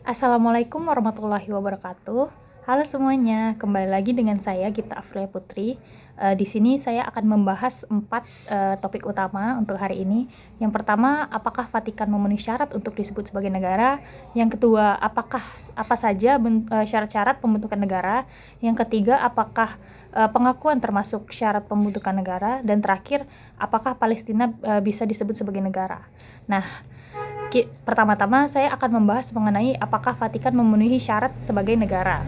Assalamualaikum warahmatullahi wabarakatuh. Halo semuanya, kembali lagi dengan saya Gita Afriya Putri. Di sini saya akan membahas 4 topik utama untuk hari ini. Yang pertama, apakah Vatikan memenuhi syarat untuk disebut sebagai negara? Yang kedua, apa saja syarat-syarat pembentukan negara? Yang ketiga, apakah pengakuan termasuk syarat pembentukan negara? Dan terakhir, apakah Palestina bisa disebut sebagai negara? Nah, pertama-tama saya akan membahas mengenai apakah Vatikan memenuhi syarat sebagai negara.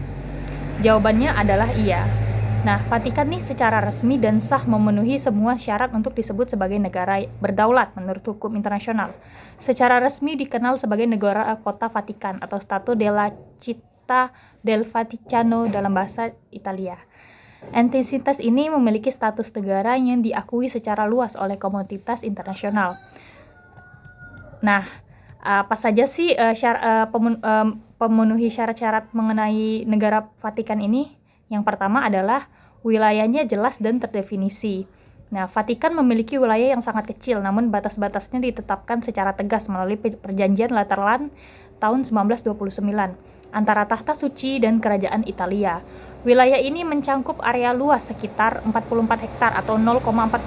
Jawabannya adalah iya. Nah, Vatikan nih secara resmi dan sah memenuhi semua syarat untuk disebut sebagai negara berdaulat menurut hukum internasional. Secara resmi dikenal sebagai negara kota Vatikan atau Stato della Città del Vaticano dalam bahasa Italia. Entitas ini memiliki status negara yang diakui secara luas oleh komunitas internasional. Nah, apa saja sih pemenuhi syarat-syarat mengenai negara Vatikan ini? Yang pertama adalah wilayahnya jelas dan terdefinisi. Nah, Vatikan memiliki wilayah yang sangat kecil, namun batas-batasnya ditetapkan secara tegas melalui perjanjian Lateran tahun 1929 antara Tahta Suci dan Kerajaan Italia. Wilayah ini mencangkup area luas sekitar 44 hektar atau 0,44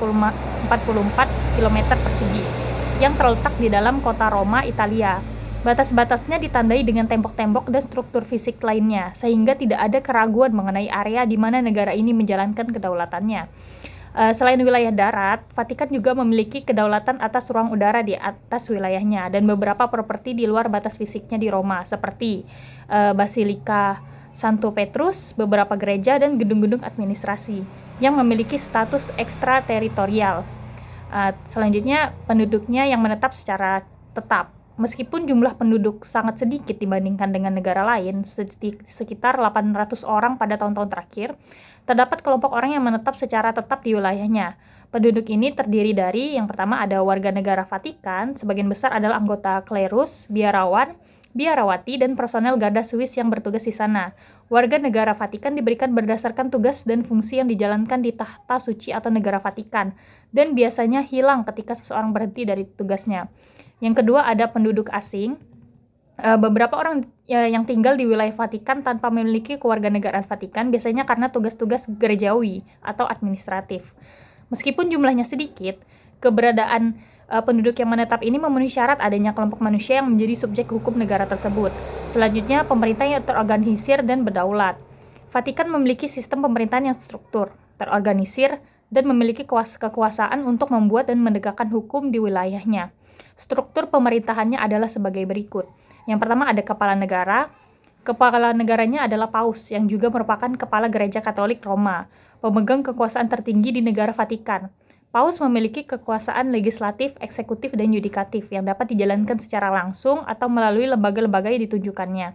km persegi yang terletak di dalam kota Roma, Italia. Batas-batasnya ditandai dengan tembok-tembok dan struktur fisik lainnya, sehingga tidak ada keraguan mengenai area di mana negara ini menjalankan kedaulatannya. Selain wilayah darat, Vatikan juga memiliki kedaulatan atas ruang udara di atas wilayahnya dan beberapa properti di luar batas fisiknya di Roma, seperti Basilika Santo Petrus, beberapa gereja, dan gedung-gedung administrasi yang memiliki status ekstrateritorial. Selanjutnya, penduduknya yang menetap secara tetap. Meskipun jumlah penduduk sangat sedikit dibandingkan dengan negara lain, sekitar 800 orang pada tahun-tahun terakhir, terdapat kelompok orang yang menetap secara tetap di wilayahnya. Penduduk ini terdiri dari, yang pertama ada warga negara Vatikan, sebagian besar adalah anggota klerus, biarawan, biarawati, dan personel garda Swiss yang bertugas di sana. Warga negara Vatikan diberikan berdasarkan tugas dan fungsi yang dijalankan di Tahta Suci atau negara Vatikan, dan biasanya hilang ketika seseorang berhenti dari tugasnya. Yang kedua ada penduduk asing. Beberapa orang yang tinggal di wilayah Vatikan tanpa memiliki kewarganegaraan Vatikan biasanya karena tugas-tugas gerejawi atau administratif. Meskipun jumlahnya sedikit, keberadaan penduduk yang menetap ini memenuhi syarat adanya kelompok manusia yang menjadi subjek hukum negara tersebut. Selanjutnya, pemerintah yang terorganisir dan berdaulat. Vatikan memiliki sistem pemerintahan yang struktur, terorganisir, dan memiliki kekuasaan untuk membuat dan menegakkan hukum di wilayahnya. Struktur pemerintahannya adalah sebagai berikut. Yang pertama ada kepala negara. Kepala negaranya adalah paus yang juga merupakan kepala gereja Katolik Roma, pemegang kekuasaan tertinggi di negara Vatikan. Paus memiliki kekuasaan legislatif, eksekutif, dan yudikatif yang dapat dijalankan secara langsung atau melalui lembaga-lembaga yang ditunjukkannya.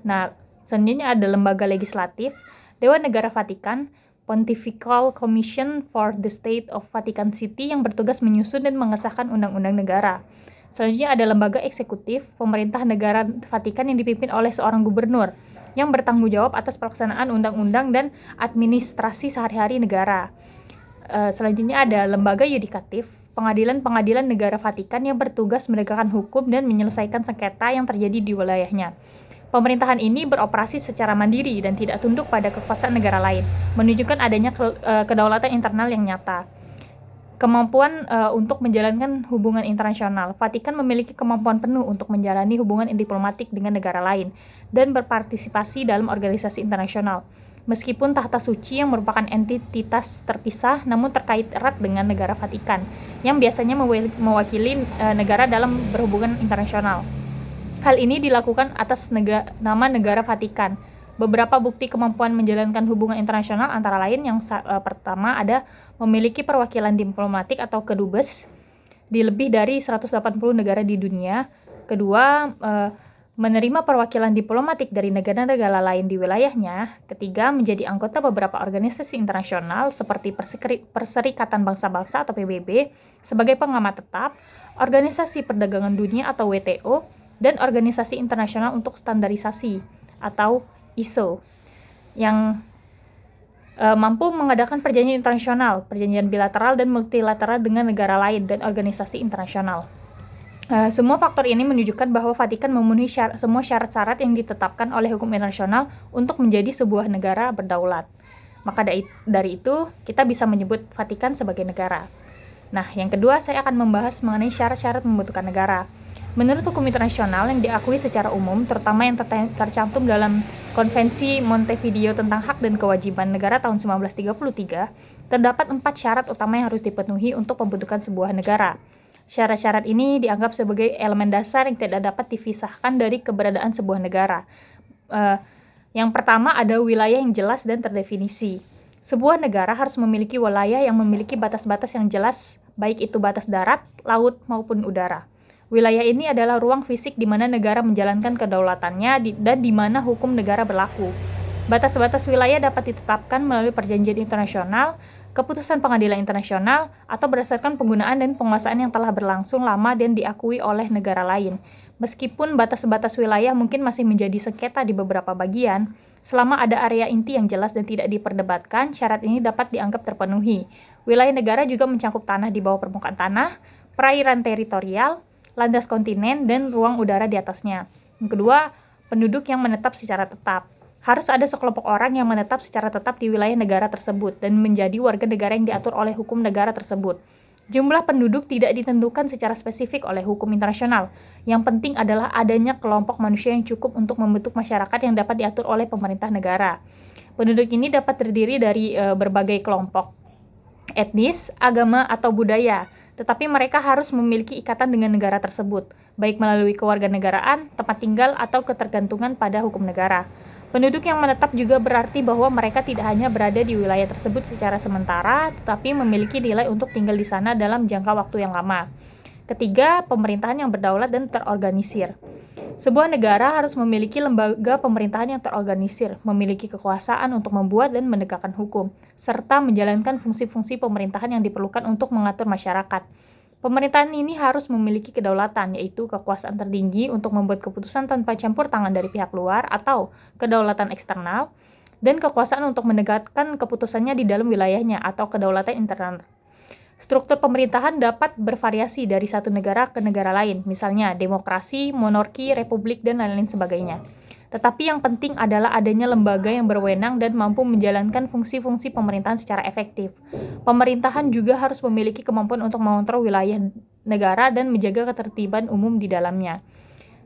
Nah, selanjutnya ada lembaga legislatif, Dewan Negara Vatikan, Pontifical Commission for the State of Vatican City yang bertugas menyusun dan mengesahkan undang-undang negara. Selanjutnya ada lembaga eksekutif, pemerintah negara Vatikan yang dipimpin oleh seorang gubernur yang bertanggung jawab atas pelaksanaan undang-undang dan administrasi sehari-hari negara. Selanjutnya ada lembaga yudikatif, pengadilan-pengadilan negara Vatikan yang bertugas menegakkan hukum dan menyelesaikan sengketa yang terjadi di wilayahnya. Pemerintahan ini beroperasi secara mandiri dan tidak tunduk pada kekuasaan negara lain, menunjukkan adanya kedaulatan internal yang nyata. Kemampuan untuk menjalankan hubungan internasional. Vatikan memiliki kemampuan penuh untuk menjalani hubungan diplomatik dengan negara lain dan berpartisipasi dalam organisasi internasional. Meskipun Tahta Suci yang merupakan entitas terpisah namun terkait erat dengan negara Vatikan, yang biasanya mewakili negara dalam berhubungan internasional. Hal ini dilakukan atas nama negara Vatikan. Beberapa bukti kemampuan menjalankan hubungan internasional antara lain yang pertama ada memiliki perwakilan diplomatik atau kedubes di lebih dari 180 negara di dunia. Kedua, menerima perwakilan diplomatik dari negara-negara lain di wilayahnya. Ketiga, menjadi anggota beberapa organisasi internasional seperti Perserikatan Bangsa-Bangsa atau PBB sebagai pengamat tetap, Organisasi Perdagangan Dunia atau WTO, dan Organisasi Internasional untuk Standarisasi atau ISO yang mampu mengadakan perjanjian internasional, perjanjian bilateral dan multilateral dengan negara lain dan organisasi internasional. Semua faktor ini menunjukkan bahwa Vatikan memenuhi semua syarat-syarat yang ditetapkan oleh hukum internasional untuk menjadi sebuah negara berdaulat. Maka dari itu, kita bisa menyebut Vatikan sebagai negara. Nah, yang kedua, saya akan membahas mengenai syarat-syarat membentukkan negara. Menurut hukum internasional yang diakui secara umum, terutama yang tercantum dalam Konvensi Montevideo tentang Hak dan Kewajiban Negara tahun 1933, terdapat 4 syarat utama yang harus dipenuhi untuk pembentukan sebuah negara. Syarat-syarat ini dianggap sebagai elemen dasar yang tidak dapat dipisahkan dari keberadaan sebuah negara. Yang pertama ada wilayah yang jelas dan terdefinisi. Sebuah negara harus memiliki wilayah yang memiliki batas-batas yang jelas, baik itu batas darat, laut, maupun udara. Wilayah ini adalah ruang fisik di mana negara menjalankan kedaulatannya dan di mana hukum negara berlaku. Batas-batas wilayah dapat ditetapkan melalui perjanjian internasional, keputusan pengadilan internasional, atau berdasarkan penggunaan dan penguasaan yang telah berlangsung lama dan diakui oleh negara lain. Meskipun batas-batas wilayah mungkin masih menjadi sengketa di beberapa bagian, selama ada area inti yang jelas dan tidak diperdebatkan, syarat ini dapat dianggap terpenuhi. Wilayah negara juga mencakup tanah di bawah permukaan tanah, perairan teritorial, landas kontinen, dan ruang udara di atasnya. Yang kedua, penduduk yang menetap secara tetap. Harus ada sekelompok orang yang menetap secara tetap di wilayah negara tersebut dan menjadi warga negara yang diatur oleh hukum negara tersebut. Jumlah penduduk tidak ditentukan secara spesifik oleh hukum internasional. Yang penting adalah adanya kelompok manusia yang cukup untuk membentuk masyarakat yang dapat diatur oleh pemerintah negara. Penduduk ini dapat terdiri dari berbagai kelompok etnis, agama, atau budaya, tetapi mereka harus memiliki ikatan dengan negara tersebut, baik melalui kewarganegaraan, tempat tinggal, atau ketergantungan pada hukum negara. Penduduk yang menetap juga berarti bahwa mereka tidak hanya berada di wilayah tersebut secara sementara, tetapi memiliki nilai untuk tinggal di sana dalam jangka waktu yang lama. Ketiga, pemerintahan yang berdaulat dan terorganisir. Sebuah negara harus memiliki lembaga pemerintahan yang terorganisir, memiliki kekuasaan untuk membuat dan menegakkan hukum, serta menjalankan fungsi-fungsi pemerintahan yang diperlukan untuk mengatur masyarakat. Pemerintahan ini harus memiliki kedaulatan, yaitu kekuasaan tertinggi untuk membuat keputusan tanpa campur tangan dari pihak luar atau kedaulatan eksternal, dan kekuasaan untuk menegakkan keputusannya di dalam wilayahnya atau kedaulatan internal. Struktur pemerintahan dapat bervariasi dari satu negara ke negara lain, misalnya demokrasi, monarki, republik, dan lain-lain sebagainya. Tetapi yang penting adalah adanya lembaga yang berwenang dan mampu menjalankan fungsi-fungsi pemerintahan secara efektif. Pemerintahan juga harus memiliki kemampuan untuk mengontrol wilayah negara dan menjaga ketertiban umum di dalamnya.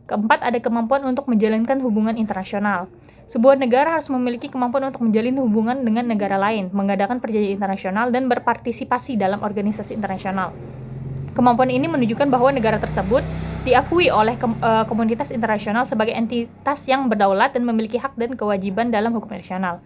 Keempat, ada kemampuan untuk menjalankan hubungan internasional. Sebuah negara harus memiliki kemampuan untuk menjalin hubungan dengan negara lain, mengadakan perjanjian internasional, dan berpartisipasi dalam organisasi internasional. Kemampuan ini menunjukkan bahwa negara tersebut diakui oleh komunitas internasional sebagai entitas yang berdaulat dan memiliki hak dan kewajiban dalam hukum internasional.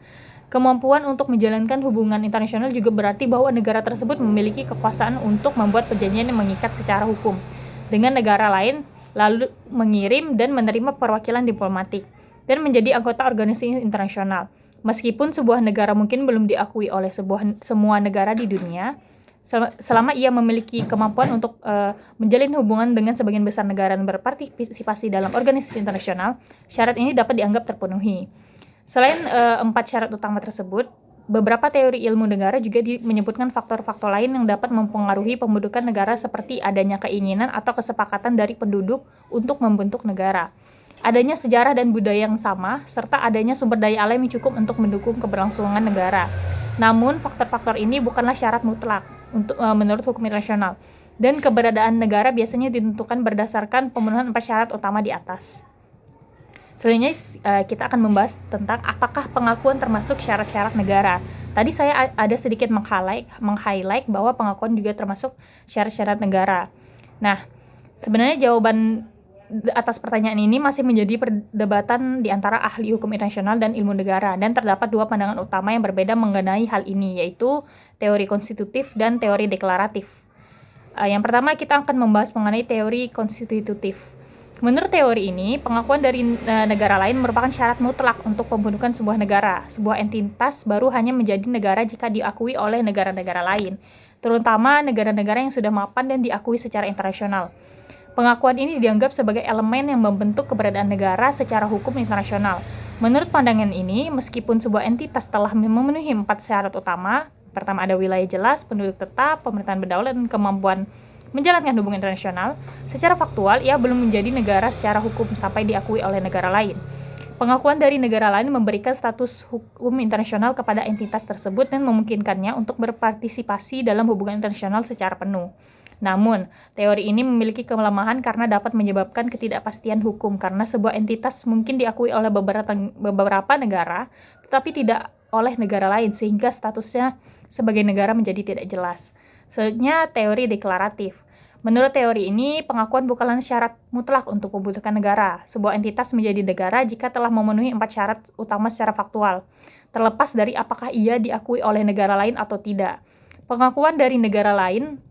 Kemampuan untuk menjalankan hubungan internasional juga berarti bahwa negara tersebut memiliki kekuasaan untuk membuat perjanjian yang mengikat secara hukum dengan negara lain, lalu mengirim dan menerima perwakilan diplomatik, dan menjadi anggota organisasi internasional. Meskipun sebuah negara mungkin belum diakui oleh semua negara di dunia, selama ia memiliki kemampuan untuk menjalin hubungan dengan sebagian besar negara dan berpartisipasi dalam organisasi internasional, syarat ini dapat dianggap terpenuhi. Selain 4 syarat utama tersebut, beberapa teori ilmu negara juga menyebutkan faktor-faktor lain yang dapat mempengaruhi pembentukan negara seperti adanya keinginan atau kesepakatan dari penduduk untuk membentuk negara, adanya sejarah dan budaya yang sama, serta adanya sumber daya alam yang cukup untuk mendukung keberlangsungan negara. Namun, faktor-faktor ini bukanlah syarat mutlak menurut hukum internasional, dan keberadaan negara biasanya ditentukan berdasarkan pemenuhan 4 syarat utama di atas. Selanjutnya kita akan membahas tentang apakah pengakuan termasuk syarat-syarat negara. Tadi saya ada sedikit meng-highlight bahwa pengakuan juga termasuk syarat-syarat negara. Nah, sebenarnya jawaban atas pertanyaan ini masih menjadi perdebatan di antara ahli hukum internasional dan ilmu negara, dan terdapat 2 pandangan utama yang berbeda mengenai hal ini, yaitu teori konstitutif dan teori deklaratif. Yang pertama, kita akan membahas mengenai teori konstitutif. Menurut teori ini, pengakuan dari negara lain merupakan syarat mutlak untuk pembentukan sebuah negara. Sebuah entitas baru hanya menjadi negara jika diakui oleh negara-negara lain, terutama negara-negara yang sudah mapan dan diakui secara internasional. Pengakuan ini dianggap sebagai elemen yang membentuk keberadaan negara secara hukum internasional. Menurut pandangan ini, meskipun sebuah entitas telah memenuhi 4 syarat utama, pertama ada wilayah jelas, penduduk tetap, pemerintahan berdaulat, dan kemampuan menjalankan hubungan internasional, secara faktual ia belum menjadi negara secara hukum sampai diakui oleh negara lain. Pengakuan dari negara lain memberikan status hukum internasional kepada entitas tersebut dan memungkinkannya untuk berpartisipasi dalam hubungan internasional secara penuh. Namun, teori ini memiliki kelemahan karena dapat menyebabkan ketidakpastian hukum karena sebuah entitas mungkin diakui oleh beberapa negara, tetapi tidak oleh negara lain sehingga statusnya sebagai negara menjadi tidak jelas. Selanjutnya, teori deklaratif. Menurut teori ini, pengakuan bukanlah syarat mutlak untuk pembentukan negara. Sebuah entitas menjadi negara jika telah memenuhi 4 syarat utama secara faktual, terlepas dari apakah ia diakui oleh negara lain atau tidak. Pengakuan dari negara lain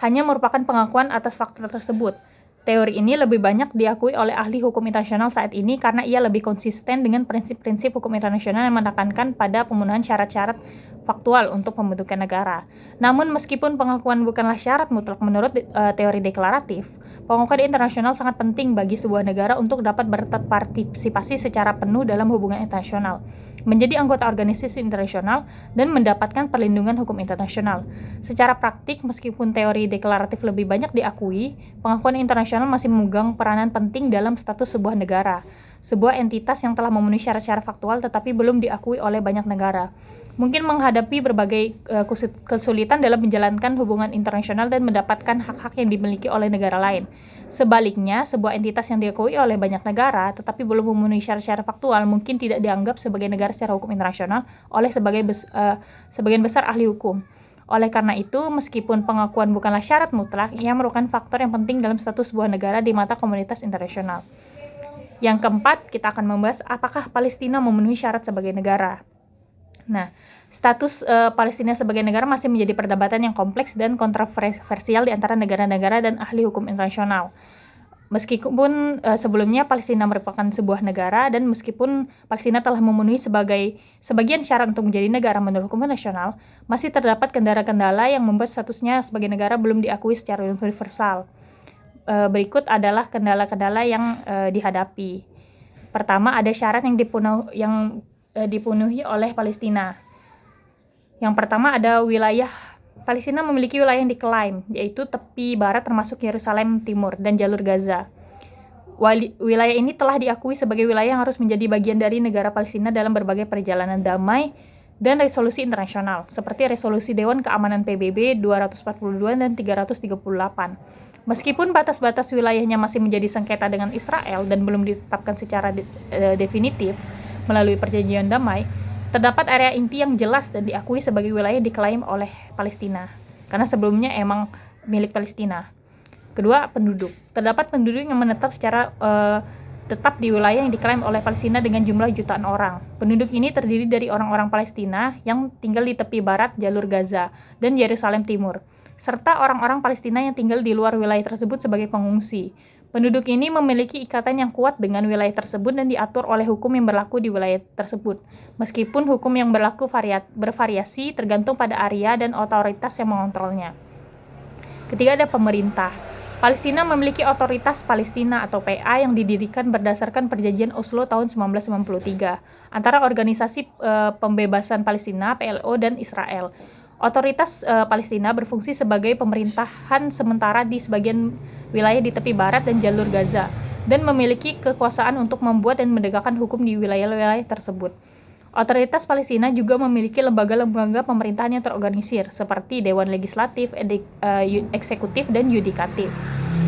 hanya merupakan pengakuan atas fakta tersebut. Teori ini lebih banyak diakui oleh ahli hukum internasional saat ini karena ia lebih konsisten dengan prinsip-prinsip hukum internasional yang menekankan pada pemenuhan syarat-syarat faktual untuk pembentukan negara. Namun meskipun pengakuan bukanlah syarat mutlak menurut teori deklaratif, pengakuan internasional sangat penting bagi sebuah negara untuk dapat berpartisipasi secara penuh dalam hubungan internasional, menjadi anggota organisasi internasional, dan mendapatkan perlindungan hukum internasional. Secara praktik, meskipun teori deklaratif lebih banyak diakui, pengakuan internasional masih memegang peranan penting dalam status sebuah negara, sebuah entitas yang telah memenuhi syarat-syarat faktual tetapi belum diakui oleh banyak negara. Mungkin menghadapi berbagai kesulitan dalam menjalankan hubungan internasional dan mendapatkan hak-hak yang dimiliki oleh negara lain. Sebaliknya, sebuah entitas yang diakui oleh banyak negara tetapi belum memenuhi syarat-syarat faktual mungkin tidak dianggap sebagai negara secara hukum internasional oleh sebagian besar ahli hukum. Oleh karena itu, meskipun pengakuan bukanlah syarat mutlak, ia merupakan faktor yang penting dalam status sebuah negara di mata komunitas internasional. Yang keempat, kita akan membahas apakah Palestina memenuhi syarat sebagai negara. Nah, status Palestina sebagai negara masih menjadi perdebatan yang kompleks dan kontroversial di antara negara-negara dan ahli hukum internasional. Meskipun sebelumnya Palestina merupakan sebuah negara dan meskipun Palestina telah memenuhi sebagian syarat untuk menjadi negara menurut hukum internasional, masih terdapat kendala-kendala yang membuat statusnya sebagai negara belum diakui secara universal. Berikut adalah kendala-kendala yang dihadapi. Pertama, ada syarat yang dipenuhi oleh Palestina. Yang pertama ada wilayah. Palestina memiliki wilayah yang diklaim, yaitu tepi barat termasuk Yerusalem Timur dan jalur Gaza. Wilayah ini telah diakui sebagai wilayah yang harus menjadi bagian dari negara Palestina dalam berbagai perjalanan damai dan resolusi internasional, seperti resolusi Dewan Keamanan PBB 242 dan 338. Meskipun batas-batas wilayahnya masih menjadi sengketa dengan Israel dan belum ditetapkan secara definitif melalui perjanjian damai, terdapat area inti yang jelas dan diakui sebagai wilayah diklaim oleh Palestina, karena sebelumnya emang milik Palestina. Kedua, penduduk. Terdapat penduduk yang menetap secara tetap di wilayah yang diklaim oleh Palestina dengan jumlah jutaan orang. Penduduk ini terdiri dari orang-orang Palestina yang tinggal di tepi barat jalur Gaza dan Yerusalem Timur, serta orang-orang Palestina yang tinggal di luar wilayah tersebut sebagai pengungsi. Penduduk ini memiliki ikatan yang kuat dengan wilayah tersebut dan diatur oleh hukum yang berlaku di wilayah tersebut. Meskipun hukum yang berlaku bervariasi tergantung pada area dan otoritas yang mengontrolnya. Ketiga, ada pemerintah. Palestina memiliki Otoritas Palestina atau PA yang didirikan berdasarkan Perjanjian Oslo tahun 1993 antara Organisasi Pembebasan Palestina (PLO) dan Israel. Otoritas Palestina berfungsi sebagai pemerintahan sementara di sebagian wilayah di tepi barat dan jalur Gaza dan memiliki kekuasaan untuk membuat dan menegakkan hukum di wilayah-wilayah tersebut. Otoritas Palestina juga memiliki lembaga-lembaga pemerintahan yang terorganisir seperti Dewan Legislatif, Eksekutif, dan Yudikatif.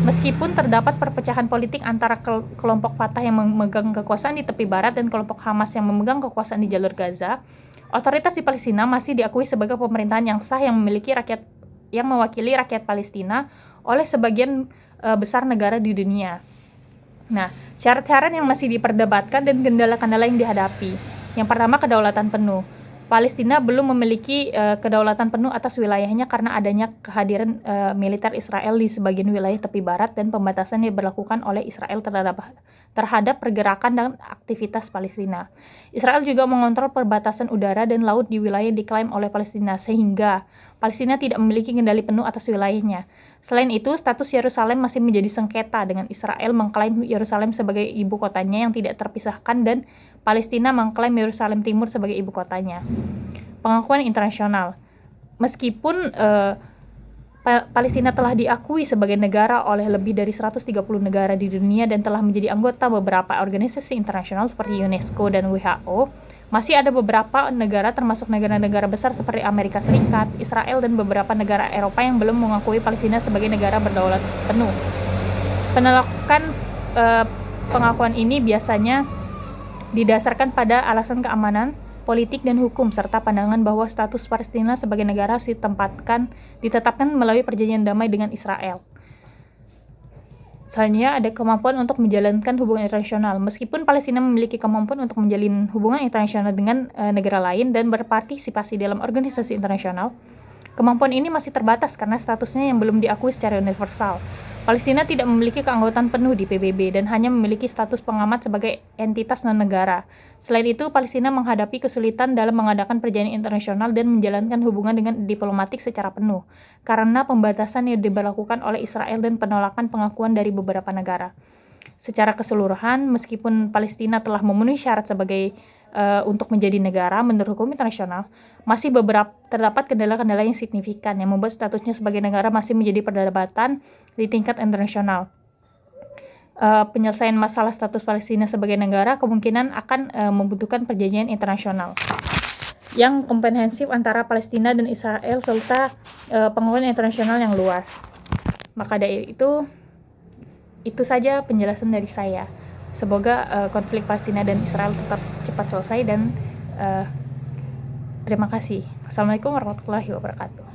Meskipun terdapat perpecahan politik antara kelompok Fatah yang memegang kekuasaan di tepi barat dan kelompok Hamas yang memegang kekuasaan di jalur Gaza, otoritas di Palestina masih diakui sebagai pemerintahan yang sah yang mewakili rakyat Palestina oleh sebagian besar negara di dunia. Nah, syarat-syarat yang masih diperdebatkan dan kendala-kendala yang dihadapi. Yang pertama, kedaulatan penuh. Palestina belum memiliki kedaulatan penuh atas wilayahnya karena adanya kehadiran militer Israel di sebagian wilayah tepi barat dan pembatasan yang diberlakukan oleh Israel terhadap pergerakan dan aktivitas Palestina. Israel juga mengontrol perbatasan udara dan laut di wilayah yang diklaim oleh Palestina, sehingga Palestina tidak memiliki kendali penuh atas wilayahnya. Selain itu, status Yerusalem masih menjadi sengketa dengan Israel mengklaim Yerusalem sebagai ibu kotanya yang tidak terpisahkan dan Palestina mengklaim Yerusalem Timur sebagai ibu kotanya. Pengakuan internasional. Meskipun Palestina telah diakui sebagai negara oleh lebih dari 130 negara di dunia dan telah menjadi anggota beberapa organisasi internasional seperti UNESCO dan WHO. Masih ada beberapa negara termasuk negara-negara besar seperti Amerika Serikat, Israel, dan beberapa negara Eropa yang belum mengakui Palestina sebagai negara berdaulat penuh. Penolakan pengakuan ini biasanya didasarkan pada alasan keamanan, politik, dan hukum, serta pandangan bahwa status Palestina sebagai negara harus ditetapkan melalui perjanjian damai dengan Israel. Selanjutnya ada kemampuan untuk menjalankan hubungan internasional. Meskipun Palestina memiliki kemampuan untuk menjalin hubungan internasional dengan negara lain dan berpartisipasi dalam organisasi internasional, kemampuan ini masih terbatas karena statusnya yang belum diakui secara universal. Palestina tidak memiliki keanggotaan penuh di PBB dan hanya memiliki status pengamat sebagai entitas non-negara. Selain itu, Palestina menghadapi kesulitan dalam mengadakan perjanjian internasional dan menjalankan hubungan dengan diplomatik secara penuh, karena pembatasan yang diberlakukan oleh Israel dan penolakan pengakuan dari beberapa negara. Secara keseluruhan, meskipun Palestina telah memenuhi syarat sebagai untuk menjadi negara menurut hukum internasional, masih terdapat kendala-kendala yang signifikan yang membuat statusnya sebagai negara masih menjadi perdebatan di tingkat internasional. Penyelesaian masalah status Palestina sebagai negara kemungkinan akan membutuhkan perjanjian internasional yang komprehensif antara Palestina dan Israel serta pengakuan internasional yang luas. Maka dari itu saja penjelasan dari saya. Semoga konflik Palestina dan Israel tetap cepat selesai dan terima kasih. Assalamualaikum warahmatullahi wabarakatuh.